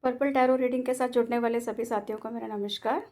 Purple tarot reading के साथ जुड़ने वाले सभी साथियों को मेरा नमस्कार।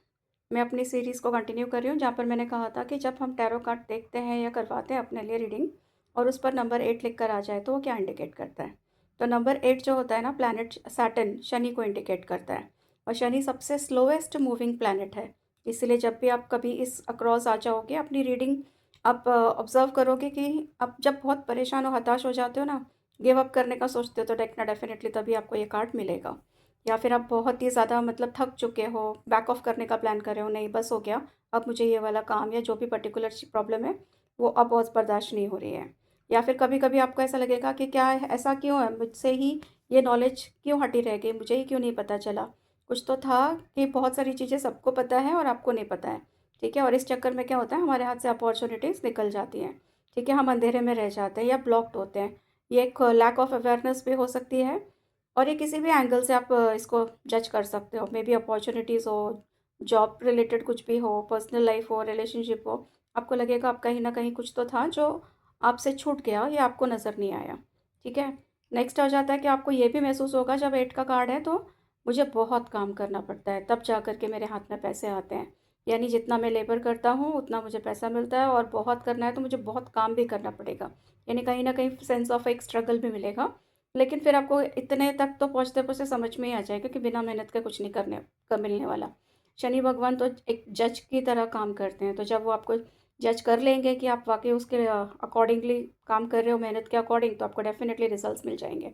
मैं अपनी सीरीज़ को कंटिन्यू कर रही हूँ, जहाँ पर मैंने कहा था कि जब हम टैरो कार्ड देखते हैं या करवाते हैं अपने लिए रीडिंग और उस पर नंबर 8 लिख कर आ जाए तो वो क्या इंडिकेट करता है। तो नंबर 8 जो होता है ना, प्लैनेट सैटर्न, शनि को इंडिकेट करता है। और शनि सबसे स्लोएस्ट मूविंग प्लैनेट है। इसलिए जब भी आप कभी इस अक्रॉस आ जाओगे अपनी रीडिंग, आप ऑब्जर्व करोगे कि आप जब बहुत परेशान और हताश हो जाते हो ना, गिव अप करने का सोचते हो, तो डेफिनेटली तभी आपको ये कार्ड मिलेगा। या फिर आप बहुत ही ज़्यादा मतलब थक चुके हो, बैक ऑफ करने का प्लान कर रहे हो, नहीं बस हो गया, अब मुझे ये वाला काम या जो भी पर्टिकुलर प्रॉब्लम है वो अब और बर्दाश्त नहीं हो रही है। या फिर कभी कभी आपको ऐसा लगेगा कि क्या ऐसा क्यों है, मुझसे ही ये नॉलेज क्यों हटी रह गई, मुझे ही क्यों नहीं पता चला। कुछ तो था कि बहुत सारी चीज़ें सबको पता है और आपको नहीं पता है। ठीक है, और इस चक्कर में क्या होता है, हमारे हाथ से अपॉर्चुनिटीज़ निकल जाती हैं। ठीक है, हम अंधेरे में रह जाते हैं या ब्लॉक्ड होते हैं। ये एक लैक ऑफ अवेयरनेस भी हो सकती है। और ये किसी भी एंगल से आप इसको जज कर सकते हो। मे बी अपॉर्चुनिटीज़ हो, जॉब रिलेटेड कुछ भी हो, पर्सनल लाइफ हो, रिलेशनशिप हो। आपको लगेगा आप कहीं ना कहीं कुछ तो था जो आपसे छूट गया या आपको नज़र नहीं आया। ठीक है, नेक्स्ट आ जाता है कि आपको ये भी महसूस होगा, जब 8 का कार्ड है तो मुझे बहुत काम करना पड़ता है, तब जा कर के मेरे हाथ में पैसे आते हैं। यानी जितना मैं लेबर करता हूँ उतना मुझे पैसा मिलता है, और बहुत करना है तो मुझे बहुत काम भी करना पड़ेगा। यानी कहीं ना कहीं सेंस ऑफ एक स्ट्रगल भी मिलेगा। लेकिन फिर आपको इतने तक तो पहुँचते-पहुँचते समझ में ही आ जाएगा कि बिना मेहनत के कुछ नहीं करने का मिलने वाला। शनि भगवान तो एक जज की तरह काम करते हैं, तो जब वो आपको जज कर लेंगे कि आप वाक़ई उसके अकॉर्डिंगली काम कर रहे हो, मेहनत के अकॉर्डिंग, तो आपको डेफ़िनेटली रिज़ल्ट्स मिल जाएँगे।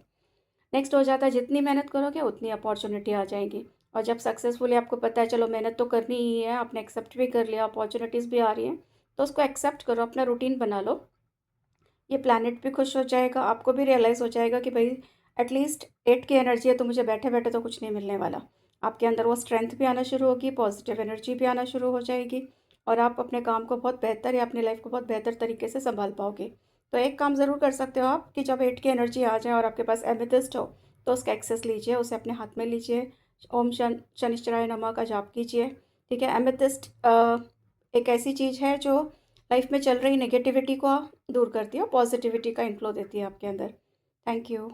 नेक्स्ट हो जाता है, जितनी मेहनत करोगे उतनी अपॉर्च्युनिटी आ जाएगी। और जब सक्सेसफुली आपको पता है चलो मेहनत तो करनी ही है, आपने एक्सेप्ट भी कर लिया, अपॉर्च्युनिटीज़ भी आ रही हैं, तो उसको एक्सेप्ट करो, अपना रूटीन बना लो। ये प्लैनेट भी खुश हो जाएगा, आपको भी रियलाइज़ हो जाएगा कि भाई एटलीस्ट 8 की एनर्जी है तो मुझे बैठे-बैठे तो कुछ नहीं मिलने वाला। आपके अंदर वो स्ट्रेंथ भी आना शुरू होगी, पॉजिटिव एनर्जी भी आना शुरू हो जाएगी, और आप अपने काम को बहुत बेहतर या अपनी लाइफ को बहुत बेहतर तरीके से सँभाल पाओगे। तो एक काम ज़रूर कर सकते हो आप कि जब 8 की एनर्जी आ जाए और आपके पास एमेथिस्ट हो, तो उसका एक्सेस लीजिए, उसे अपने हाथ में लीजिए, ओम शनिश्चराय नमः का जाप कीजिए। ठीक है, एमेथिस्ट एक ऐसी चीज़ है जो लाइफ में चल रही नेगेटिविटी को दूर करती है और पॉजिटिविटी का इन्फ्लो देती है आपके अंदर। Thank you.